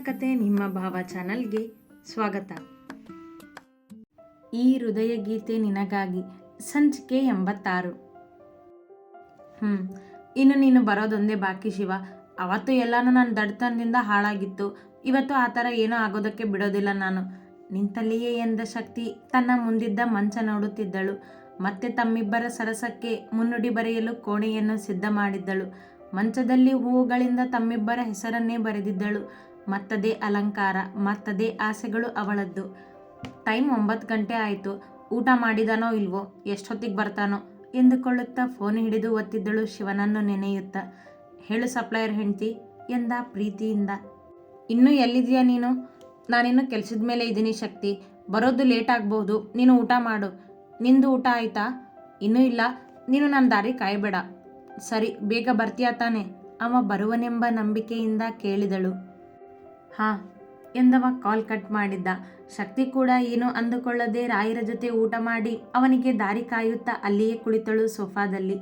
ಕತೆ ನಿಮ್ಮ ಭಾವ ಚಾನಲ್ಗೆ ಸ್ವಾಗತ. ಈ ಹೃದಯ ಗೀತೆ ನಿನಗಾಗಿ ಸಂಚಿಕೆ 86. ಇನ್ನು ನೀನು ಬರೋದೊಂದೇ ಬಾಕಿ ಶಿವ. ಅವತ್ತು ಎಲ್ಲನೂ ನನ್ನ ದಡ್ತನದಿಂದ ಹಾಳಾಗಿತ್ತು. ಇವತ್ತು ಆ ಥರ ಏನೂ ಆಗೋದಕ್ಕೆ ಬಿಡೋದಿಲ್ಲ ನಾನು. ನಿಂತಲ್ಲಿಯೇ ಎಂದ ಶಕ್ತಿ ತನ್ನ ಮುಂದಿದ್ದ ಮಂಚ ನೋಡುತ್ತಿದ್ದಳು. ಮತ್ತೆ ತಮ್ಮಿಬ್ಬರ ಸರಸಕ್ಕೆ ಮುನ್ನುಡಿ ಬರೆಯಲು ಕೋಣೆಯನ್ನು ಸಿದ್ಧ ಮಾಡಿದ್ದಳು. ಮಂಚದಲ್ಲಿ ಹೂವುಗಳಿಂದ ತಮ್ಮಿಬ್ಬರ ಹೆಸರನ್ನೇ ಬರೆದಿದ್ದಳು. ಮತ್ತದೇ ಅಲಂಕಾರ, ಮತ್ತದೇ ಆಸೆಗಳು ಅವಳದ್ದು. ಟೈಮ್ 9 ಗಂಟೆ ಆಯಿತು. ಊಟ ಮಾಡಿದಾನೋ ಇಲ್ವೋ, ಎಷ್ಟೊತ್ತಿಗೆ ಬರ್ತಾನೋ ಎಂದುಕೊಳ್ಳುತ್ತಾ ಫೋನ್ ಹಿಡಿದು ಒತ್ತಿದ್ದಳು ಶಿವನನ್ನು ನೆನೆಯುತ್ತಾ. ಹೇಳು ಸಪ್ಲೈಯರ್ ಹೆಂಡ್ತಿ ಎಂದ ಪ್ರೀತಿಯಿಂದ. ಇನ್ನೂ ಎಲ್ಲಿದೆಯಾ ನೀನು? ನಾನಿನ್ನು ಕೆಲಸದ ಮೇಲೆ ಇದ್ದೀನಿ ಶಕ್ತಿ. ಬರೋದು ಲೇಟ್ ಆಗ್ಬೋದು. ನೀನು ಊಟ ಮಾಡು. ನಿಂದು ಊಟ ಆಯಿತಾ? ಇನ್ನೂ ಇಲ್ಲ. ನೀನು ನನ್ನ ದಾರಿ ಕಾಯಬೇಡ. ಸರಿ, ಬೇಗ ಬರ್ತೀಯಾ ತಾನೆ? ಅವ ಬರುವನೆಂಬ ನಂಬಿಕೆಯಿಂದ ಕೇಳಿದಳು. ಹಾಂ ಎಂದವ ಕಾಲ್ ಕಟ್ ಮಾಡಿದ್ದ. ಶಕ್ತಿ ಕೂಡ ಏನು ಅಂದುಕೊಳ್ಳದೆ ರಾಯರ ಜೊತೆ ಊಟ ಮಾಡಿ ಅವನಿಗೆ ದಾರಿ ಕಾಯುತ್ತಾ ಅಲ್ಲಿಯೇ ಕುಳಿತಳು ಸೋಫಾದಲ್ಲಿ.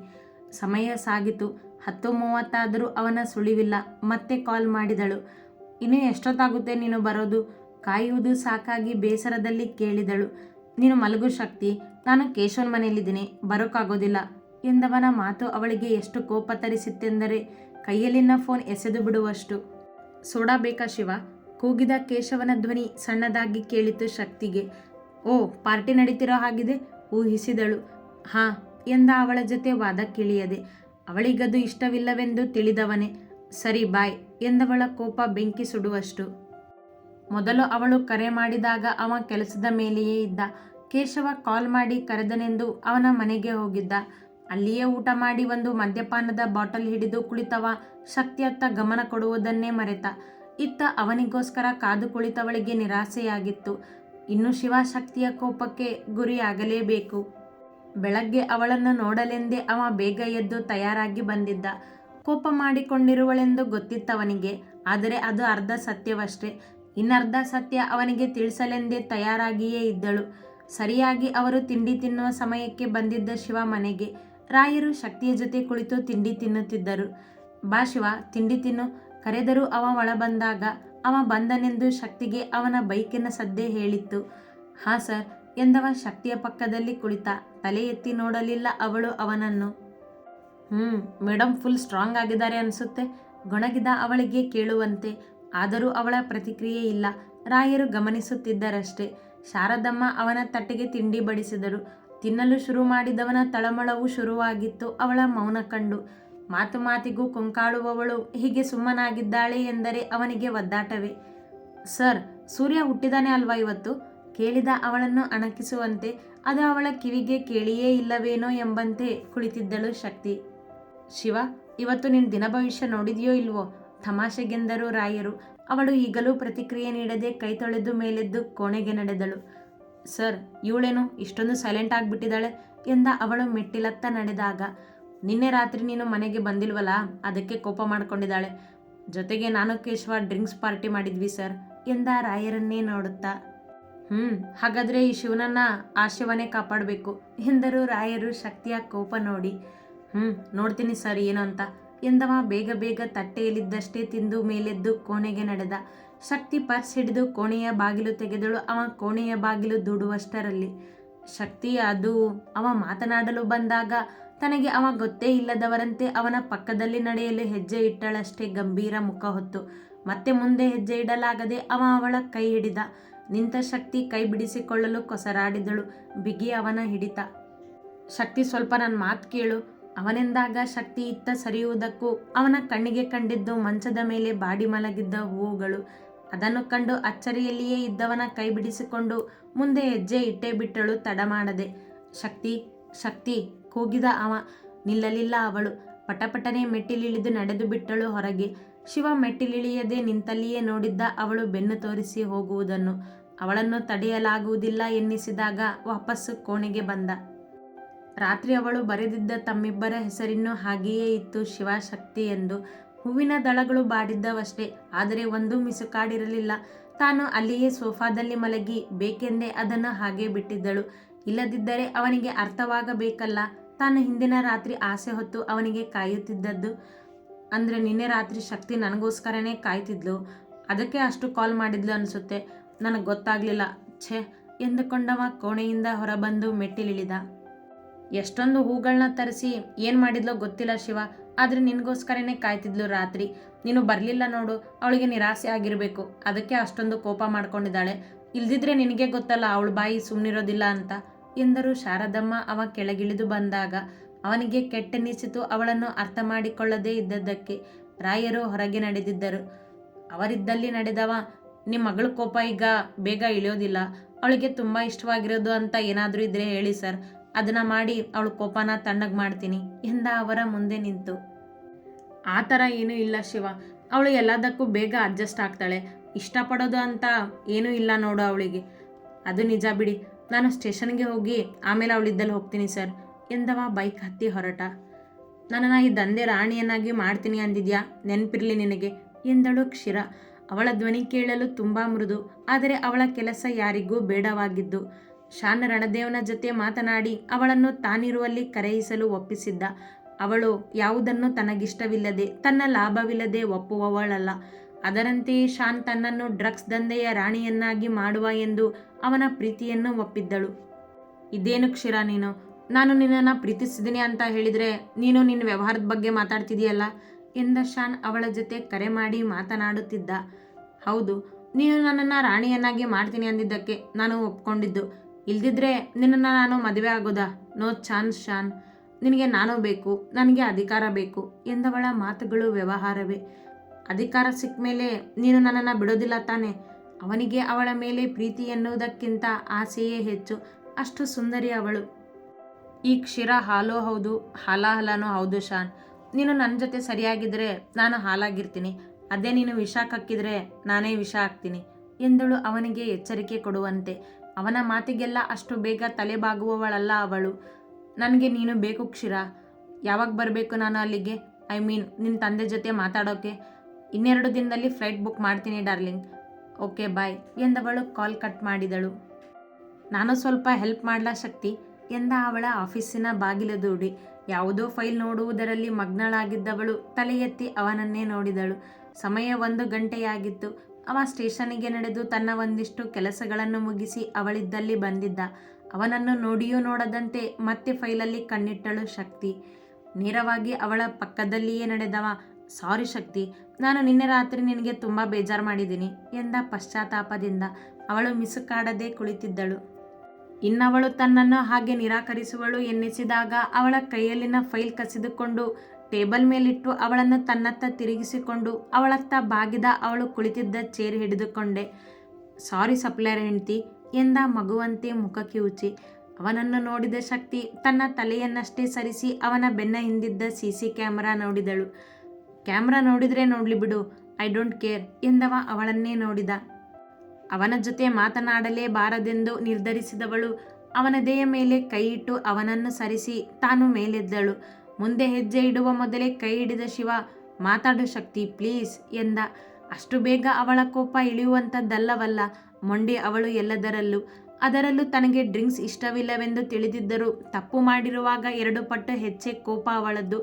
ಸಮಯ ಸಾಗಿತು. 10:30 ಆದರೂ ಅವನ ಸುಳಿವಿಲ್ಲ. ಮತ್ತೆ ಕಾಲ್ ಮಾಡಿದಳು. ಇನ್ನೂ ಎಷ್ಟೊತ್ತಾಗುತ್ತೆ ನೀನು ಬರೋದು? ಕಾಯುವುದು ಸಾಕಾಗಿ ಬೇಸರದಲ್ಲಿ ಕೇಳಿದಳು. ನೀನು ಮಲಗು ಶಕ್ತಿ, ನಾನು ಕೇಶವನ ಮನೆಯಲ್ಲಿದ್ದೀನಿ, ಬರೋಕ್ಕಾಗೋದಿಲ್ಲ ಎಂದವನ ಮಾತು ಅವಳಿಗೆ ಎಷ್ಟು ಕೋಪ ತರಿಸಿತ್ತೆಂದರೆ ಕೈಯಲ್ಲಿನ ಫೋನ್ ಎಸೆದು ಬಿಡುವಷ್ಟು. ಸೋಡಾ ಬೇಕಾ ಶಿವ? ಕೂಗಿದ ಕೇಶವನ ಧ್ವನಿ ಸಣ್ಣದಾಗಿ ಕೇಳಿತು ಶಕ್ತಿಗೆ. ಓ, ಪಾರ್ಟಿ ನಡೀತಿರೋ ಹಾಗಿದೆ ಊಹಿಸಿದಳು. ಹಾಂ ಎಂದ ಅವಳ ಜೊತೆ ವಾದಕ್ಕಿಳಿಯದೆ. ಅವಳಿಗದು ಇಷ್ಟವಿಲ್ಲವೆಂದು ತಿಳಿದವನೇ. ಸರಿ ಬಾಯ್ ಎಂದವಳ ಕೋಪ ಬೆಂಕಿ ಸುಡುವಷ್ಟು. ಮೊದಲು ಅವಳು ಕರೆ ಮಾಡಿದಾಗ ಅವ ಕೆಲಸದ ಮೇಲೆಯೇ ಇದ್ದ. ಕೇಶವ ಕಾಲ್ ಮಾಡಿ ಕರೆದನೆಂದು ಅವನ ಮನೆಗೆ ಹೋಗಿದ್ದ. ಅಲ್ಲಿಯೇ ಊಟ ಮಾಡಿ ಒಂದು ಮದ್ಯಪಾನದ ಬಾಟಲ್ ಹಿಡಿದು ಕುಳಿತವ ಶಕ್ತಿಯತ್ತ ಗಮನ ಕೊಡುವುದನ್ನೇ ಮರೆತ. ಇತ್ತ ಅವನಿಗೋಸ್ಕರ ಕಾದು ಕುಳಿತವಳಿಗೆ ನಿರಾಸೆಯಾಗಿತ್ತು. ಇನ್ನು ಶಿವ ಶಕ್ತಿಯ ಕೋಪಕ್ಕೆ ಗುರಿಯಾಗಲೇಬೇಕು. ಬೆಳಗ್ಗೆ ಅವಳನ್ನು ನೋಡಲೆಂದೇ ಅವ ಬೇಗ ಎದ್ದು ತಯಾರಾಗಿ ಬಂದಿದ್ದ. ಕೋಪ ಮಾಡಿಕೊಂಡಿರುವಳೆಂದು ಗೊತ್ತಿತ್ತವನಿಗೆ. ಆದರೆ ಅದು ಅರ್ಧ ಸತ್ಯವಷ್ಟೇ. ಇನ್ನರ್ಧ ಸತ್ಯ ಅವನಿಗೆ ತಿಳಿಸಲೆಂದೇ ತಯಾರಾಗಿಯೇ ಇದ್ದಳು. ಸರಿಯಾಗಿ ಅವರು ತಿಂಡಿ ತಿನ್ನುವ ಸಮಯಕ್ಕೆ ಬಂದಿದ್ದ ಶಿವ ಮನೆಗೆ. ರಾಯರು ಶಕ್ತಿಯ ಜೊತೆ ಕುಳಿತು ತಿಂಡಿ ತಿನ್ನುತ್ತಿದ್ದರು. ಬಾ ಶಿವ, ತಿಂಡಿ ತಿನ್ನು ಕರೆದರೂ ಅವ ಒಳ ಬಂದಾಗ ಅವ ಬಂದನೆಂದು ಶಕ್ತಿಗೆ ಅವನ ಬೈಕಿನ ಸದ್ದೆ ಹೇಳಿತ್ತು. ಹಾಂ ಸರ್ ಎಂದವ ಶಕ್ತಿಯ ಪಕ್ಕದಲ್ಲಿ ಕುಳಿತ. ತಲೆ ಎತ್ತಿ ನೋಡಲಿಲ್ಲ ಅವಳು ಅವನನ್ನು. ಮೇಡಮ್ ಫುಲ್ ಸ್ಟ್ರಾಂಗ್ ಆಗಿದ್ದಾರೆ ಅನಿಸುತ್ತೆ ಗೊಣಗಿದ ಅವಳಿಗೆ ಕೇಳುವಂತೆ. ಆದರೂ ಅವಳ ಪ್ರತಿಕ್ರಿಯೆ ಇಲ್ಲ. ರಾಯರು ಗಮನಿಸುತ್ತಿದ್ದರಷ್ಟೇ. ಶಾರದಮ್ಮ ಅವನ ತಟ್ಟೆಗೆ ತಿಂಡಿ ಬಡಿಸಿದರು. ತಿನ್ನಲು ಶುರು ಮಾಡಿದವನ ತಳಮಳವು ಶುರುವಾಗಿತ್ತು ಅವಳ ಮೌನ ಕಂಡು. ಮಾತು ಮಾತಿಗೂ ಕೊಂಕಾಳುವವಳು ಹೀಗೆ ಸುಮ್ಮನಾಗಿದ್ದಾಳೆ ಎಂದರೆ ಅವನಿಗೆ ಒದ್ದಾಟವೇ. ಸರ್, ಸೂರ್ಯ ಹುಟ್ಟಿದಾನೆ ಅಲ್ವಾ ಇವತ್ತು ಕೇಳಿದ ಅವಳನ್ನು ಅಣಕಿಸುವಂತೆ. ಅದು ಅವಳ ಕಿವಿಗೆ ಕೇಳಿಯೇ ಇಲ್ಲವೇನೋ ಎಂಬಂತೆ ಕುಳಿತಿದ್ದಳು ಶಕ್ತಿ. ಶಿವ, ಇವತ್ತು ನಿನ್ನ ದಿನ ಭವಿಷ್ಯ ನೋಡಿದೆಯೋ ಇಲ್ವೋ ತಮಾಷೆಗೆಂದರು ರಾಯರು. ಅವಳು ಈಗಲೂ ಪ್ರತಿಕ್ರಿಯೆ ನೀಡದೆ ಕೈ ತೊಳೆದು ಮೇಲೆದ್ದು ಕೋಣೆಗೆ ನಡೆದಳು. ಸರ್, ಇವಳೇನು ಇಷ್ಟೊಂದು ಸೈಲೆಂಟ್ ಆಗಿಬಿಟ್ಟಿದ್ದಾಳೆ ಎಂದ ಅವಳು ಮೆಟ್ಟಿಲತ್ತ ನಡೆದಾಗ. ನಿನ್ನೆ ರಾತ್ರಿ ನೀನು ಮನೆಗೆ ಬಂದಿಲ್ವಲ್ಲ, ಅದಕ್ಕೆ ಕೋಪ ಮಾಡ್ಕೊಂಡಿದ್ದಾಳೆ. ಜೊತೆಗೆ ನಾನು ಕೇಶವ ಡ್ರಿಂಕ್ಸ್ ಪಾರ್ಟಿ ಮಾಡಿದ್ವಿ ಸರ್ ಎಂದ ರಾಯರನ್ನೇ ನೋಡುತ್ತಾ. ಹಾಗಾದರೆ ಈ ಶಿವನನ್ನ ಆ ಶಿವನೇ ಕಾಪಾಡಬೇಕು ಎಂದರು ರಾಯರು ಶಕ್ತಿಯ ಕೋಪ ನೋಡಿ. ನೋಡ್ತೀನಿ ಸರ್ ಏನು ಅಂತ ಎಂದವ ಬೇಗ ಬೇಗ ತಟ್ಟೆಯಲ್ಲಿದ್ದಷ್ಟೇ ತಿಂದು ಮೇಲೆದ್ದು ಕೋಣೆಗೆ ನಡೆದ. ಶಕ್ತಿ ಪರ್ಸ್ ಹಿಡಿದು ಕೋಣೆಯ ಬಾಗಿಲು ತೆಗೆದಳು. ಅವ ಕೋಣೆಯ ಬಾಗಿಲು ದೂಡುವಷ್ಟರಲ್ಲಿ ಶಕ್ತಿ ಅದು ಅವ ಮಾತನಾಡಲು ಬಂದಾಗ ತನಗೆ ಅವ ಗೊತ್ತೇ ಇಲ್ಲದವರಂತೆ ಅವನ ಪಕ್ಕದಲ್ಲಿ ನಡೆಯಲು ಹೆಜ್ಜೆ ಇಟ್ಟಳಷ್ಟೇ ಗಂಭೀರ ಮುಖ ಹೊತ್ತು. ಮತ್ತೆ ಮುಂದೆ ಹೆಜ್ಜೆ ಇಡಲಾಗದೆ ಅವ ಅವಳ ಕೈ ಹಿಡಿದ. ನಿಂತ ಶಕ್ತಿ ಕೈ ಬಿಡಿಸಿಕೊಳ್ಳಲು ಕೊಸರಾಡಿದಳು. ಬಿಗಿ ಅವನ ಹಿಡಿತ. ಶಕ್ತಿ, ಸ್ವಲ್ಪ ನನ್ನ ಮಾತು ಕೇಳು ಅವನೆಂದಾಗ ಶಕ್ತಿ ಇತ್ತ ಸರಿಯುವುದಕ್ಕೂ ಅವನ ಕಣ್ಣಿಗೆ ಕಂಡಿದ್ದು ಮಂಚದ ಮೇಲೆ ಬಾಡಿ ಮಲಗಿದ್ದ ಹೂವುಗಳು. ಅದನ್ನು ಕಂಡು ಅಚ್ಚರಿಯಲ್ಲಿಯೇ ಇದ್ದವನ ಕೈ ಬಿಡಿಸಿಕೊಂಡು ಮುಂದೆ ಹೆಜ್ಜೆ ಇಟ್ಟೇ ಬಿಟ್ಟಳು ತಡ ಮಾಡದೆ. ಶಕ್ತಿ ಶಕ್ತಿ ಕೂಗಿದ ಅವ. ನಿಲ್ಲಲಿಲ್ಲ ಅವಳು. ಪಟಪಟನೆ ಮೆಟ್ಟಿಲಿಳಿದು ನಡೆದು ಬಿಟ್ಟಳು ಹೊರಗೆ. ಶಿವ ಮೆಟ್ಟಿಲಿಳಿಯದೆ ನಿಂತಲ್ಲಿಯೇ ನೋಡಿದ್ದ ಅವಳು ಬೆನ್ನು ತೋರಿಸಿ ಹೋಗುವುದನ್ನು. ಅವಳನ್ನು ತಡೆಯಲಾಗುವುದಿಲ್ಲ ಎನ್ನಿಸಿದಾಗ ವಾಪಸ್ಸು ಕೋಣೆಗೆ ಬಂದ. ರಾತ್ರಿ ಅವಳು ಬರೆದಿದ್ದ ತಮ್ಮಿಬ್ಬರ ಹೆಸರಿನ್ನೂ ಹಾಗೆಯೇ ಇತ್ತು, ಶಿವ ಶಕ್ತಿ ಎಂದು. ಹೂವಿನ ದಳಗಳು ಬಾಡಿದ್ದವಷ್ಟೇ. ಆದರೆ ಒಂದೂ ಮಿಸುಕಾಡಿರಲಿಲ್ಲ. ತಾನು ಅಲ್ಲಿಯೇ ಸೋಫಾದಲ್ಲಿ ಮಲಗಿ ಬೇಕೆಂದೇ ಅದನ್ನು ಹಾಗೇ ಬಿಟ್ಟಿದ್ದಳು. ಇಲ್ಲದಿದ್ದರೆ ಅವನಿಗೆ ಅರ್ಥವಾಗಬೇಕಲ್ಲ ತಾನು ಹಿಂದಿನ ರಾತ್ರಿ ಆಸೆ ಹೊತ್ತು ಅವನಿಗೆ ಕಾಯುತ್ತಿದ್ದದ್ದು. ಅಂದರೆ ನಿನ್ನೆ ರಾತ್ರಿ ಶಕ್ತಿ ನನಗೋಸ್ಕರನೇ ಕಾಯ್ತಿದ್ಲು. ಅದಕ್ಕೆ ಅಷ್ಟು ಕಾಲ್ ಮಾಡಿದ್ಲು ಅನಿಸುತ್ತೆ, ನನಗೆ ಗೊತ್ತಾಗಲಿಲ್ಲ. ಛೇ ಎಂದುಕೊಂಡವ ಕೋಣೆಯಿಂದ ಹೊರಬಂದು ಮೆಟ್ಟಿಲಿಳಿದ. ಎಷ್ಟೊಂದು ಹೂಗಳನ್ನ ತರಿಸಿ ಏನು ಮಾಡಿದ್ಲೋ ಗೊತ್ತಿಲ್ಲ ಶಿವ, ಆದರೆ ನಿನಗೋಸ್ಕರನೇ ಕಾಯ್ತಿದ್ಲು ರಾತ್ರಿ. ನೀನು ಬರಲಿಲ್ಲ ನೋಡು, ಅವಳಿಗೆ ನಿರಾಸೆ ಆಗಿರಬೇಕು, ಅದಕ್ಕೆ ಅಷ್ಟೊಂದು ಕೋಪ ಮಾಡ್ಕೊಂಡಿದ್ದಾಳೆ. ಇಲ್ದಿದ್ರೆ ನಿನಗೆ ಗೊತ್ತಲ್ಲ ಅವಳ ಬಾಯಿ ಸುಮ್ಮನಿರೋದಿಲ್ಲ ಅಂತ ಎಂದರು ಶಾರದಮ್ಮ. ಅವ ಕೆಳಗಿಳಿದು ಬಂದಾಗ ಅವನಿಗೆ ಕೆಟ್ಟೆನ್ನಿಸಿತು ಅವಳನ್ನು ಅರ್ಥ ಮಾಡಿಕೊಳ್ಳದೇ ಇದ್ದದ್ದಕ್ಕೆ. ರಾಯರು ಹೊರಗೆ ನಡೆದಿದ್ದರು. ಅವರಿದ್ದಲ್ಲಿ ನಡೆದವ, ನಿಮ್ಮ ಮಗಳ ಕೋಪ ಈಗ ಬೇಗ ಇಳಿಯೋದಿಲ್ಲ, ಅವಳಿಗೆ ತುಂಬ ಇಷ್ಟವಾಗಿರೋದು ಅಂತ ಏನಾದರೂ ಇದ್ರೆ ಹೇಳಿ ಸರ್, ಅದನ್ನು ಮಾಡಿ ಅವಳ ಕೋಪನ ತಣ್ಣಗೆ ಮಾಡ್ತೀನಿ ಎಂದ ಅವರ ಮುಂದೆ ನಿಂತು. ಆ ಥರ ಏನೂ ಇಲ್ಲ ಶಿವ, ಅವಳು ಎಲ್ಲದಕ್ಕೂ ಬೇಗ ಅಡ್ಜಸ್ಟ್ ಆಗ್ತಾಳೆ. ಇಷ್ಟಪಡೋದು ಅಂತ ಏನೂ ಇಲ್ಲ ನೋಡು ಅವಳಿಗೆ. ಅದು ನಿಜ ಬಿಡಿ, ನಾನು ಸ್ಟೇಷನ್ಗೆ ಹೋಗಿ ಆಮೇಲೆ ಅವಳಿದ್ದಲ್ಲಿ ಹೋಗ್ತೀನಿ ಸರ್ ಎಂದವ ಬೈಕ್ ಹತ್ತಿ ಹೊರಟ. ನನ್ನನ್ನು ಈ ದಂಧೆ ರಾಣಿಯನ್ನಾಗಿ ಮಾಡ್ತೀನಿ ಅಂದಿದ್ಯಾ, ನೆನಪಿರಲಿ ನಿನಗೆ ಎಂದಳು ಕ್ಷೀರ. ಅವಳ ಧ್ವನಿ ಕೇಳಲು ತುಂಬ ಮೃದು, ಆದರೆ ಅವಳ ಕೆಲಸ ಯಾರಿಗೂ ಬೇಡವಾಗಿದ್ದು. ಶಾನ್ ರಣದೇವನ ಜೊತೆ ಮಾತನಾಡಿ ಅವಳನ್ನು ತಾನಿರುವಲ್ಲಿ ಕರೆಯಿಸಲು ಒಪ್ಪಿಸಿದ್ದ. ಅವಳು ಯಾವುದನ್ನು ತನಗಿಷ್ಟವಿಲ್ಲದೆ ತನ್ನ ಲಾಭವಿಲ್ಲದೆ ಒಪ್ಪುವವಳಲ್ಲ. ಅದರಂತೆಯೇ ಶಾನ್ ತನ್ನನ್ನು ಡ್ರಗ್ಸ್ ದಂಧೆಯ ರಾಣಿಯನ್ನಾಗಿ ಮಾಡುವ ಎಂದು ಅವನ ಪ್ರೀತಿಯನ್ನು ಒಪ್ಪಿದ್ದಳು. ಇದೇನು ಕ್ಷೀರ ನೀನು, ನಾನು ನಿನ್ನನ್ನು ಪ್ರೀತಿಸಿದ್ದೀನಿ ಅಂತ ಹೇಳಿದರೆ ನೀನು ನಿನ್ನ ವ್ಯವಹಾರದ ಬಗ್ಗೆ ಮಾತಾಡ್ತಿದೆಯಲ್ಲ ಎಂದ ಶಾನ್ ಅವಳ ಜೊತೆ ಕರೆ ಮಾಡಿ ಮಾತನಾಡುತ್ತಿದ್ದ. ಹೌದು, ನೀನು ನನ್ನನ್ನು ರಾಣಿಯನ್ನಾಗಿ ಮಾಡ್ತೀನಿ ಅಂದಿದ್ದಕ್ಕೆ ನಾನು ಒಪ್ಕೊಂಡಿದ್ದು. ಇಲ್ದಿದ್ರೆ ನಿನ್ನನ್ನು ನಾನು ಮದುವೆ ಆಗೋದಾ? ನೋ ಚಾನ್ಸ್ ಶಾನ್. ನಿನಗೆ ನಾನು ಬೇಕು, ನನಗೆ ಅಧಿಕಾರ ಬೇಕು ಎಂದವಳ ಮಾತುಗಳು ವ್ಯವಹಾರವೇ. ಅಧಿಕಾರ ಸಿಕ್ಕ ಮೇಲೆ ನೀನು ನನ್ನನ್ನು ಬಿಡೋದಿಲ್ಲ ತಾನೆ? ಅವನಿಗೆ ಅವಳ ಮೇಲೆ ಪ್ರೀತಿ ಎನ್ನುವುದಕ್ಕಿಂತ ಆಸೆಯೇ ಹೆಚ್ಚು. ಅಷ್ಟು ಸುಂದರಿ ಅವಳು. ಈ ಕ್ಷೀರ ಹಾಲೋ ಹೌದು, ಹಾಲಾಹಲನೂ ಹೌದು ಶಾನ್. ನೀನು ನನ್ನ ಜೊತೆ ಸರಿಯಾಗಿದ್ದರೆ ನಾನು ಹಾಲಾಗಿರ್ತೀನಿ, ಅದೇ ನೀನು ವಿಷ ಕಕ್ಕಿದ್ರೆ ನಾನೇ ವಿಷ ಹಾಕ್ತೀನಿ ಎಂದಳು ಅವನಿಗೆ ಎಚ್ಚರಿಕೆ ಕೊಡುವಂತೆ. ಅವನ ಮಾತಿಗೆಲ್ಲ ಅಷ್ಟು ಬೇಗ ತಲೆಬಾಗುವವಳಲ್ಲ ಅವಳು. ನನಗೆ ನೀನು ಬೇಕು ಕ್ಷೀರ. ಯಾವಾಗ ಬರಬೇಕು ನಾನು ಅಲ್ಲಿಗೆ? ಐ ಮೀನ್ ನಿನ್ನ ತಂದೆ ಜೊತೆ ಮಾತಾಡೋಕ್ಕೆ? 2 ದಿನದಲ್ಲಿ ಫ್ಲೈಟ್ ಬುಕ್ ಮಾಡ್ತೀನಿ ಡಾರ್ಲಿಂಗ್. ಓಕೆ ಬಾಯ್ ಎಂದವಳು ಕಾಲ್ ಕಟ್ ಮಾಡಿದಳು. ನಾನು ಸ್ವಲ್ಪ ಹೆಲ್ಪ್ ಮಾಡಲಾ ಶಕ್ತಿ ಎಂದ ಅವಳ ಆಫೀಸಿನ ಬಾಗಿಲು ದೂಡಿ. ಯಾವುದೋ ಫೈಲ್ ನೋಡುವುದರಲ್ಲಿ ಮಗ್ನಳಾಗಿದ್ದವಳು ತಲೆ ಎತ್ತಿ ಅವನನ್ನೇ ನೋಡಿದಳು. ಸಮಯ 1 ಗಂಟೆಯಾಗಿತ್ತು. ಅವ ಸ್ಟೇಷನ್ನಿಗೆ ನಡೆದು ತನ್ನ ಒಂದಿಷ್ಟು ಕೆಲಸಗಳನ್ನು ಮುಗಿಸಿ ಅವಳಿದ್ದಲ್ಲಿ ಬಂದಿದ್ದ. ಅವನನ್ನು ನೋಡಿಯೂ ನೋಡದಂತೆ ಮತ್ತೆ ಫೈಲಲ್ಲಿ ಕಣ್ಣಿಟ್ಟಳು ಶಕ್ತಿ. ನೇರವಾಗಿ ಅವಳ ಪಕ್ಕದಲ್ಲಿಯೇ ನಡೆದವ. ಸಾರಿ ಶಕ್ತಿ, ನಾನು ನಿನ್ನೆ ರಾತ್ರಿ ನಿನಗೆ ತುಂಬ ಬೇಜಾರು ಮಾಡಿದ್ದೀನಿ ಎಂದ ಪಶ್ಚಾತ್ತಾಪದಿಂದ. ಅವಳು ಮಿಸುಕಾಡದೆ ಕುಳಿತಿದ್ದಳು. ಇನ್ನವಳು ತನ್ನನ್ನು ಹಾಗೆ ನಿರಾಕರಿಸುವಳು ಎನ್ನಿಸಿದಾಗ ಅವಳ ಕೈಯಲ್ಲಿನ ಫೈಲ್ ಕಸಿದುಕೊಂಡು ಟೇಬಲ್ ಮೇಲಿಟ್ಟು ಅವಳನ್ನು ತನ್ನತ್ತ ತಿರುಗಿಸಿಕೊಂಡು ಅವಳತ್ತ ಬಾಗಿದ. ಅವಳು ಕುಳಿತಿದ್ದ ಚೇರ್ ಹಿಡಿದುಕೊಂಡೆ. ಸಾರಿ ಸಪ್ಲೈಯರ್ ಹೆಂಡ್ತಿ ಎಂದ ಮಗುವಂತೆ ಮುಖ ಕಿವುಚಿ. ಅವನನ್ನು ನೋಡಿದ ಶಕ್ತಿ ತನ್ನ ತಲೆಯನ್ನಷ್ಟೇ ಸರಿಸಿ ಅವನ ಬೆನ್ನ ಹಿಂದಿದ್ದ CC ಕ್ಯಾಮರಾ ನೋಡಿದಳು. ಕ್ಯಾಮ್ರಾ ನೋಡಿದರೆ ನೋಡಲಿ ಬಿಡು, ಐ ಡೋಂಟ್ ಕೇರ್ ಎಂದವ ಅವಳನ್ನೇ ನೋಡಿದ. ಅವನ ಜೊತೆ ಮಾತನಾಡಲೇಬಾರದೆಂದು ನಿರ್ಧರಿಸಿದವಳು ಅವನದೆಯ ಮೇಲೆ ಕೈ ಇಟ್ಟು ಅವನನ್ನು ಸರಿಸಿ ತಾನು ಮೇಲೆದ್ದಳು. ಮುಂದೆ ಹೆಜ್ಜೆ ಇಡುವ ಮೊದಲೇ ಕೈ ಹಿಡಿದ ಶಿವ, ಮಾತಾಡು ಶಕ್ತಿ ಪ್ಲೀಸ್ ಎಂದ. ಅಷ್ಟು ಬೇಗ ಅವಳ ಕೋಪ ಇಳಿಯುವಂಥದ್ದಲ್ಲವಲ್ಲ. ಮೊಂಡೆ ಅವಳು ಎಲ್ಲದರಲ್ಲೂ. ಅದರಲ್ಲೂ ತನಗೆ ಡ್ರಿಂಕ್ಸ್ ಇಷ್ಟವಿಲ್ಲವೆಂದು ತಿಳಿದಿದ್ದರೂ ತಪ್ಪು ಮಾಡಿರುವಾಗ 2 ಪಟ್ಟು ಹೆಚ್ಚೆ ಕೋಪ ಅವಳದ್ದು.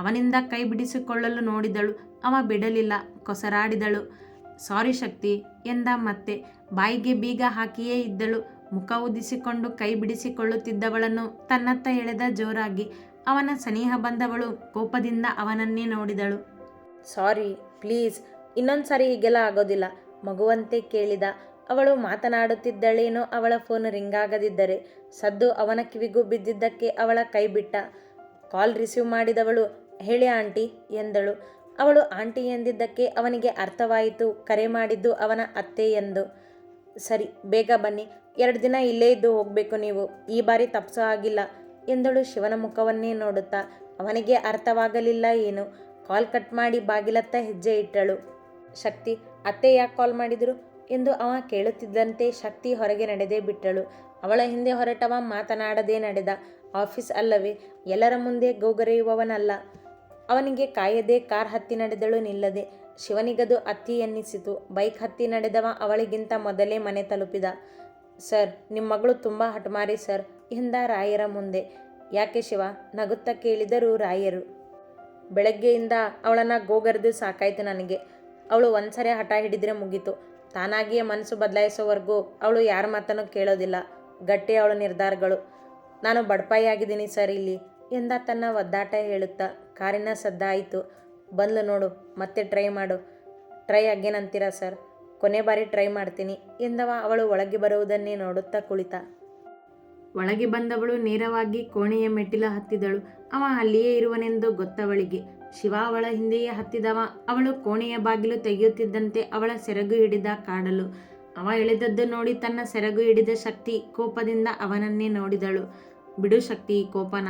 ಅವನಿಂದ ಕೈ ಬಿಡಿಸಿಕೊಳ್ಳಲು ನೋಡಿದಳು. ಅವ ಬಿಡಲಿಲ್ಲ. ಕೊಸರಾಡಿದಳು. ಸಾರಿ ಶಕ್ತಿ ಎಂದ ಮತ್ತೆ. ಬಾಯಿಗೆ ಬೀಗ ಹಾಕಿಯೇ ಇದ್ದಳು. ಮುಖ ಉದಿಸಿಕೊಂಡು ಕೈ ಬಿಡಿಸಿಕೊಳ್ಳುತ್ತಿದ್ದವಳನ್ನು ತನ್ನತ್ತ ಎಳೆದ ಜೋರಾಗಿ. ಅವನ ಸನಿಹ ಬಂದವಳು ಕೋಪದಿಂದ ಅವನನ್ನೇ ನೋಡಿದಳು. ಸಾರಿ ಪ್ಲೀಸ್, ಇನ್ನೊಂದು ಸಾರಿ ಹೀಗೆಲ್ಲ ಆಗೋದಿಲ್ಲ ಮಗುವಂತೆ ಕೇಳಿದ. ಅವಳು ಮಾತನಾಡುತ್ತಿದ್ದಳೇನೋ. ಅವಳ ಫೋನ್ ರಿಂಗ್ ಆಗದಿದ್ದರೆ ಸದ್ದು ಅವನ ಕಿವಿಗೂ ಬಿದ್ದಿದ್ದಕ್ಕೆ ಅವಳ ಕೈ ಬಿಟ್ಟ. ಕಾಲ್ ರಿಸೀವ್ ಮಾಡಿದವಳು ಹೇಳಿ ಆಂಟಿ ಎಂದಳು. ಅವಳು ಆಂಟಿ ಎಂದಿದ್ದಕ್ಕೆ ಅವನಿಗೆ ಅರ್ಥವಾಯಿತು ಕರೆ ಮಾಡಿದ್ದು ಅವನ ಅತ್ತೆ ಎಂದು. ಸರಿ ಬೇಗ ಬನ್ನಿ, 2 ದಿನ ಇಲ್ಲೇ ಇದ್ದು ಹೋಗಬೇಕು ನೀವು, ಈ ಬಾರಿ ತಪ್ಸೋ ಆಗಿಲ್ಲ ಎಂದಳು ಶಿವನ ಮುಖವನ್ನೇ ನೋಡುತ್ತಾ. ಅವನಿಗೆ ಅರ್ಥವಾಗಲಿಲ್ಲ ಏನು. ಕಾಲ್ ಕಟ್ ಮಾಡಿ ಬಾಗಿಲತ್ತ ಹೆಜ್ಜೆ ಇಟ್ಟಳು. ಶಕ್ತಿ, ಅತ್ತೆ ಯಾಕೆ ಕಾಲ್ ಮಾಡಿದರು ಎಂದು ಅವ ಕೇಳುತ್ತಿದ್ದಂತೆ ಶಕ್ತಿ ಹೊರಗೆ ನಡೆದೇ ಬಿಟ್ಟಳು. ಅವಳ ಹಿಂದೆ ಹೊರಟವ ಮಾತನಾಡದೆ ನಡೆದ. ಆಫೀಸ್ ಅಲ್ಲವೇ, ಎಲ್ಲರ ಮುಂದೆ ಗೋಗರೆಯುವವನಲ್ಲ. ಅವನಿಗೆ ಕಾಯದೆ ಕಾರ್ ಹತ್ತಿ ನಡೆದಳು ನಿಲ್ಲದೆ. ಶಿವನಿಗದು ಅತ್ತಿ ಎನ್ನಿಸಿತು. ಬೈಕ್ ಹತ್ತಿ ನಡೆದವ ಅವಳಿಗಿಂತ ಮೊದಲೇ ಮನೆ ತಲುಪಿದ. ಸರ್, ನಿಮ್ಮ ಮಗಳು ತುಂಬ ಹಠಮಾರಿ ಸರ್ ಎಂದ ರಾಯರ ಮುಂದೆ. ಯಾಕೆ ಶಿವ ನಗುತ್ತಾ ಕೇಳಿದರು ರಾಯರು. ಬೆಳಗ್ಗೆಯಿಂದ ಅವಳನ್ನು ಗೋಗರೆದು ಸಾಕಾಯ್ತು ನನಗೆ. ಅವಳು ಒಂದ್ಸರಿ ಹಠ ಹಿಡಿದ್ರೆ ಮುಗೀತು. ತಾನಾಗಿಯೇ ಮನಸ್ಸು ಬದಲಾಯಿಸೋವರೆಗೂ ಅವಳು ಯಾರ ಮಾತನ್ನು ಕೇಳೋದಿಲ್ಲ. ಗಟ್ಟಿ ಅವಳ ನಿರ್ಧಾರಗಳು. ನಾನು ಬಡಪಾಯಿಯಾಗಿದ್ದೀನಿ ಸರ್ ಇಲ್ಲಿ ಎಂದ ತನ್ನ ಒದ್ದಾಟ ಹೇಳುತ್ತಾ. ಕಾರಿನ ಸದ್ದಾಯಿತು. ಬಂದ್ಲು ನೋಡು, ಮತ್ತೆ ಟ್ರೈ ಮಾಡು. ಟ್ರೈ ಅಗೇನ್ ಅಂತೀರಾ ಸರ್? ಕೊನೆ ಬಾರಿ ಟ್ರೈ ಮಾಡ್ತೀನಿ ಎಂದವ ಅವಳು ಒಳಗೆ ಬರುವುದನ್ನೇ ನೋಡುತ್ತಾ ಕುಳಿತ. ಒಳಗೆ ಬಂದವಳು ನೇರವಾಗಿ ಕೋಣೆಯ ಮೆಟ್ಟಿಲು ಹತ್ತಿದಳು. ಅವ ಅಲ್ಲಿಯೇ ಇರುವನೆಂದು ಗೊತ್ತವಳಿಗೆ. ಶಿವ ಅವಳ ಹಿಂದೆಯೇ ಹತ್ತಿದವ. ಅವಳು ಕೋಣೆಯ ಬಾಗಿಲು ತೆಗೆಯುತ್ತಿದ್ದಂತೆ ಅವಳ ಸೆರಗು ಹಿಡಿದ ಕಾಡಲು. ಅವ ಎಳೆದದ್ದು ನೋಡಿ ತನ್ನ ಸೆರಗು ಹಿಡಿದ ಶಕ್ತಿ ಕೋಪದಿಂದ ಅವನನ್ನೇ ನೋಡಿದಳು. ಬಿಡು ಶಕ್ತಿ ಈ ಕೋಪನ.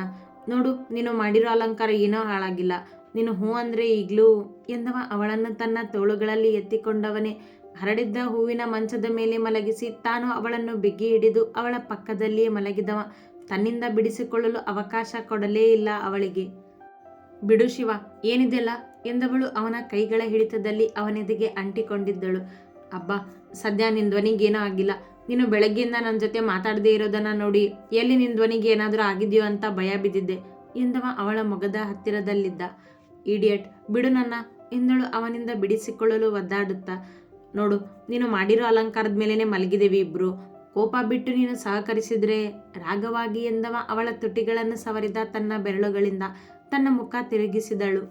ನೋಡು, ನೀನು ಮಾಡಿರೋ ಅಲಂಕಾರ ಏನೋ ಹಾಳಾಗಿಲ್ಲ. ನೀನು ಹೂ ಅಂದರೆ ಈಗಲೂ ಎಂದವ ಅವಳನ್ನು ತನ್ನ ತೋಳುಗಳಲ್ಲಿ ಎತ್ತಿಕೊಂಡವನೇ ಹರಡಿದ್ದ ಹೂವಿನ ಮಂಚದ ಮೇಲೆ ಮಲಗಿಸಿ ತಾನು ಅವಳನ್ನು ಬಿಗಿ ಹಿಡಿದು ಅವಳ ಪಕ್ಕದಲ್ಲಿಯೇ ಮಲಗಿದವ ತನ್ನಿಂದ ಬಿಡಿಸಿಕೊಳ್ಳಲು ಅವಕಾಶ ಕೊಡಲೇ ಇಲ್ಲ ಅವಳಿಗೆ. ಬಿಡು ಶಿವ, ಏನಿದೆಲ್ಲ ಎಂದವಳು ಅವನ ಕೈಗಳ ಹಿಡಿತದಲ್ಲಿ ಅವನೆದೆಗೆ ಅಂಟಿಕೊಂಡಿದ್ದಳು. ಅಬ್ಬಾ, ಸದ್ಯ ನಿನ್ನ ಧ್ವನಿಗೇನೂ ಆಗಿಲ್ಲ. ನೀನು ಬೆಳಗ್ಗೆಯಿಂದ ನನ್ನ ಜೊತೆ ಮಾತಾಡದೇ ಇರೋದನ್ನು ನೋಡಿ ಎಲ್ಲಿ ನಿನ್ನ ಧ್ವನಿಗೆ ಏನಾದರೂ ಆಗಿದೆಯೋ ಅಂತ ಭಯ ಬಿದ್ದಿದ್ದೆ ಎಂದವ ಅವಳ ಮೊಗದ ಹತ್ತಿರದಲ್ಲಿದ್ದ. ಇಡಿಯಟ್, ಬಿಡು ನನ್ನ ಎಂದಳು ಅವನಿಂದ ಬಿಡಿಸಿಕೊಳ್ಳಲು ಒದ್ದಾಡುತ್ತಾ. ನೋಡು, ನೀನು ಮಾಡಿರೋ ಅಲಂಕಾರದ ಮೇಲೇ ಮಲಗಿದ್ದೇವೆ ಇಬ್ರು. ಕೋಪ ಬಿಟ್ಟು ನೀನು ಸಹಕರಿಸಿದ್ರೆ ರಾಗವಾಗಿ ಎಂದವ ಅವಳ ತುಟಿಗಳನ್ನು ಸವರಿದ ತನ್ನ ಬೆರಳುಗಳಿಂದ ತನ್ನ ಮುಖ ತಿರುಗಿಸಿದಳು.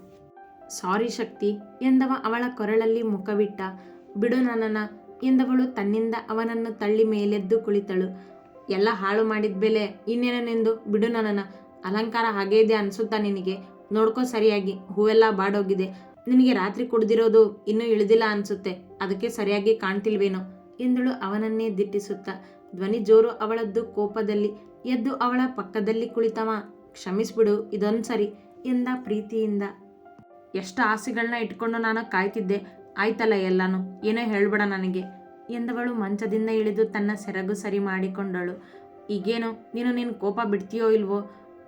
ಸಾರಿ ಶಕ್ತಿ ಎಂದವ ಅವಳ ಕೊರಳಲ್ಲಿ ಮುಖವಿಟ್ಟ. ಬಿಡು ನನ್ನನ್ನ ಎಂದವಳು ತನ್ನಿಂದ ಅವನನ್ನು ತಳ್ಳಿ ಮೇಲೆದ್ದು ಕುಳಿತಳು. ಎಲ್ಲ ಹಾಳು ಮಾಡಿದ ಬೆಲೆ ಇನ್ನೇನೆಂದು ಬಿಡು ನನ್ನನ್ನ. ಅಲಂಕಾರ ಹಾಗೇ ಇದೆ ಅನ್ಸುತ್ತಾ ನಿನಗೆ? ನೋಡ್ಕೋ ಸರಿಯಾಗಿ, ಹೂವೆಲ್ಲ ಬಾಡೋಗಿದೆ. ನಿನಗೆ ರಾತ್ರಿ ಕುಡ್ದಿರೋದು ಇನ್ನೂ ಇಳಿದಿಲ್ಲ ಅನ್ಸುತ್ತೆ, ಅದಕ್ಕೆ ಸರಿಯಾಗಿ ಕಾಣ್ತಿಲ್ವೇನೋ ಎಂದಳು ಅವನನ್ನೇ ದಿಟ್ಟಿಸುತ್ತ. ಧ್ವನಿ ಜೋರು ಅವಳದ್ದು ಕೋಪದಲ್ಲಿ. ಎದ್ದು ಅವಳ ಪಕ್ಕದಲ್ಲಿ ಕುಳಿತವ. ಕ್ಷಮಿಸ್ಬಿಡು, ಇದೊಂದು ಸರಿ ಎಂದ ಪ್ರೀತಿಯಿಂದ. ಎಷ್ಟು ಆಸೆಗಳನ್ನ ಇಟ್ಕೊಂಡು ನಾನು ಕಾಯ್ತಿದ್ದೆ. ಆಯ್ತಲ್ಲ ಎಲ್ಲಾನು, ಏನೋ ಹೇಳ್ಬೇಡ ನನಗೆ ಎಂದವಳು ಮಂಚದಿಂದ ಇಳಿದು ತನ್ನ ಸೆರಗು ಸರಿ ಮಾಡಿಕೊಂಡಳು. ಈಗೇನು ನೀನು ನಿನ್ನ ಕೋಪ ಬಿಡ್ತೀಯೋ ಇಲ್ವೋ?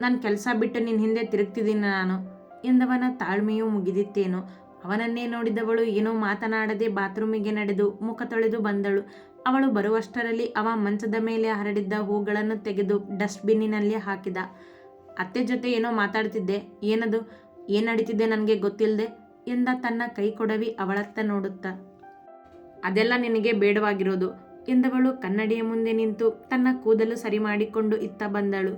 ನನ್ನ ಕೆಲಸ ಬಿಟ್ಟು ನಿನ್ನ ಹಿಂದೆ ತಿರುಗ್ತಿದ್ದೀನಿ ನಾನು ಎಂದವನ ತಾಳ್ಮೆಯೂ ಮುಗಿದಿತ್ತೇನೋ. ಅವನನ್ನೇ ನೋಡಿದವಳು ಏನೋ ಮಾತನಾಡದೆ ಬಾತ್ರೂಮಿಗೆ ನಡೆದು ಮುಖ ತೊಳೆದು ಬಂದಳು. ಅವಳು ಬರುವಷ್ಟರಲ್ಲಿ ಅವ ಮಂಚದ ಮೇಲೆ ಹರಡಿದ್ದ ಹೂಗಳನ್ನು ತೆಗೆದು ಡಸ್ಟ್ಬಿನ್ನಿನಲ್ಲಿ ಹಾಕಿದ. ಅತ್ತೆ ಜೊತೆ ಏನೋ ಮಾತಾಡ್ತಿದ್ದೆ, ಏನದು? ಏನು ನಡೀತಿದ್ದೆ ನನಗೆ ಗೊತ್ತಿಲ್ಲದೆ ಎಂದ ತನ್ನ ಕೈ ಕೊಡವಿ ಅವಳತ್ತ ನೋಡುತ್ತಾ. ಅದೆಲ್ಲ ನಿನಗೆ ಬೇಡವಾಗಿರೋದು ಎಂದವಳು ಕನ್ನಡಿಯ ಮುಂದೆ ನಿಂತು ತನ್ನ ಕೂದಲು ಸರಿ ಮಾಡಿಕೊಂಡು ಇತ್ತ ಬಂದಳು.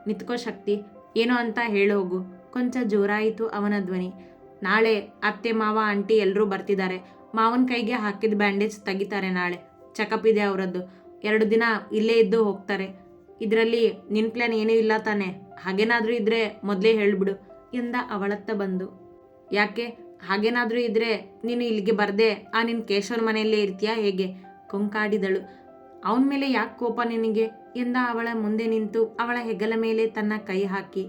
ನಿತ್ಕೋ ಶಕ್ತಿ, ಏನೋ ಅಂತ ಹೇಳೋಗು. ಕೊಂಚ ಜೋರಾಯಿತು ಅವನ ಧ್ವನಿ. ನಾಳೆ ಅತ್ತೆ ಮಾವ ಆಂಟಿ ಎಲ್ಲರೂ ಬರ್ತಿದ್ದಾರೆ. ಮಾವನ ಕೈಗೆ ಹಾಕಿದ ಬ್ಯಾಂಡೇಜ್ ತೆಗಿತಾರೆ. ನಾಳೆ ಚೆಕಪ್ ಇದೆ ಅವರದ್ದು. 2 ದಿನ ಇಲ್ಲೇ ಇದ್ದು ಹೋಗ್ತಾರೆ. ಇದರಲ್ಲಿ ನಿನ್ನ ಪ್ಲ್ಯಾನ್ ಏನೂ ಇಲ್ಲ ತಾನೆ? ಹಾಗೇನಾದರೂ ಇದ್ದರೆ ಮೊದಲೇ ಹೇಳಿಬಿಡು ಎಂದ ಅವಳತ್ತ ಬಂದು. ಯಾಕೆ? ಹಾಗೇನಾದರೂ ಇದ್ದರೆ ನೀನು ಇಲ್ಲಿಗೆ ಬರದೆ ಆ ನಿನ್ನ ಕೇಶವನ ಮನೆಯಲ್ಲೇ ಇರ್ತೀಯಾ ಹೇಗೆ? ಕೊಂಕಾಡಿದಳು. ಅವನ ಮೇಲೆ ಯಾಕೆ ಕೋಪ ನಿನಗೆ ಎಂದ ಅವಳ ಮುಂದೆ ನಿಂತು ಅವಳ ಹೆಗಲ ಮೇಲೆ ತನ್ನ ಕೈ ಹಾಕಿ.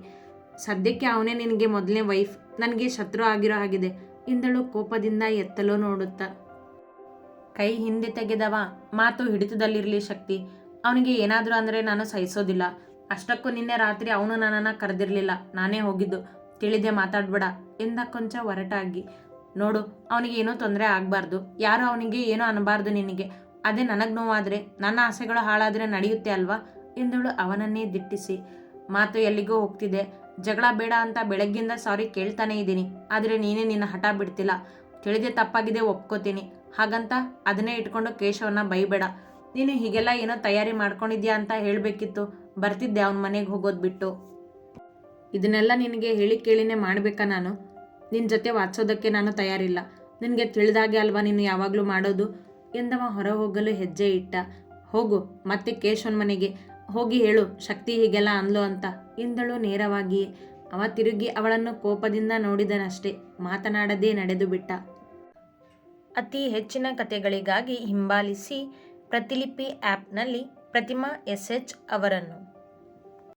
ಸದ್ಯಕ್ಕೆ ಅವನೇ ನಿನಗೆ ಮೊದಲನೇ ವೈಫ್, ನನಗೆ ಶತ್ರು ಆಗಿರೋ ಹಾಗಿದೆ ಎಂದಳು ಕೋಪದಿಂದ ಎತ್ತಲೋ ನೋಡುತ್ತಾ. ಕೈ ಹಿಂದೆ ತೆಗೆದವ. ಮಾತು ಹಿಡಿತದಲ್ಲಿರಲಿ ಶಕ್ತಿ. ಅವನಿಗೆ ಏನಾದರೂ ಅಂದರೆ ನಾನು ಸಹಿಸೋದಿಲ್ಲ. ಅಷ್ಟಕ್ಕೂ ನಿನ್ನೆ ರಾತ್ರಿ ಅವನು ನನ್ನನ್ನು ಕರೆದಿರಲಿಲ್ಲ, ನಾನೇ ಹೋಗಿದ್ದು. ತಿಳಿದೆ ಮಾತಾಡ್ಬೇಡ ಎಂದ ಕೊಂಚ ಒರಟಾಗಿ. ನೋಡು, ಅವನಿಗೆ ಏನೂ ತೊಂದರೆ ಆಗಬಾರ್ದು. ಯಾರು ಅವನಿಗೆ ಏನೂ ಅನ್ನಬಾರ್ದು ನಿನಗೆ. ಅದೇ ನನಗೆ ನೋವಾದರೆ, ನನ್ನ ಆಸೆಗಳು ಹಾಳಾದರೆ ನಡೆಯುತ್ತೆ ಅಲ್ವಾ ಎಂದಳು ಅವನನ್ನೇ ದಿಟ್ಟಿಸಿ. ಮಾತು ಎಲ್ಲಿಗೂ ಹೋಗ್ತಿದೆ. ಜಗಳ ಬೇಡ ಅಂತ ಬೆಳಗ್ಗಿಂದ ಸಾರಿ ಕೇಳ್ತಾನೆ ಇದ್ದೀನಿ. ಆದರೆ ನೀನೇ ನಿನ್ನ ಹಠ ಬಿಡ್ತಿಲ್ಲ. ತಿಳಿದೆ ತಪ್ಪಾಗಿದೆ, ಒಪ್ಕೋತೀನಿ. ಹಾಗಂತ ಅದನ್ನೇ ಇಟ್ಕೊಂಡು ಕೇಶವನ್ನ ಬೈಬೇಡ. ನೀನು ಹೀಗೆಲ್ಲ ಏನೋ ತಯಾರಿ ಮಾಡ್ಕೊಂಡಿದ್ಯಾ ಅಂತ ಹೇಳಬೇಕಿತ್ತು. ಬರ್ತಿದ್ದೆ ಅವನ ಮನೆಗೆ ಹೋಗೋದು ಬಿಟ್ಟು. ಇದನ್ನೆಲ್ಲ ನಿನಗೆ ಹೇಳಿ ಕೇಳಿನೇ ಮಾಡಬೇಕಾ ನಾನು? ನಿನ್ನ ಜೊತೆ ವಾದಿಸೋದಕ್ಕೆ ನಾನು ತಯಾರಿಲ್ಲ. ನಿನಗೆ ತಿಳಿದಾಗೆ ಅಲ್ವಾ ನೀನು ಯಾವಾಗಲೂ ಮಾಡೋದು ಎಂದವ ಹೊರ ಹೋಗಲು ಹೆಜ್ಜೆ ಇಟ್ಟ. ಹೋಗು ಮತ್ತೆ ಕೇಶವನ ಮನೆಗೆ ಹೋಗಿ ಹೇಳು ಶಕ್ತಿ ಹೀಗೆಲ್ಲ ಅಂದ್ಲು ಅಂತ ಎಂದಳು ನೇರವಾಗಿಯೇ. ಅವ ತಿರುಗಿ ಅವಳನ್ನು ಕೋಪದಿಂದ ನೋಡಿದನಷ್ಟೇ, ಮಾತನಾಡದೆ ನಡೆದು ಬಿಟ್ಟ. ಅತಿ ಹೆಚ್ಚಿನ ಕಥೆಗಳಿಗಾಗಿ ಹಿಂಬಾಲಿಸಿ ಪ್ರತಿಲಿಪಿ ಆ್ಯಪ್ನಲ್ಲಿ ಪ್ರತಿಮಾ SH ಅವರನ್ನು.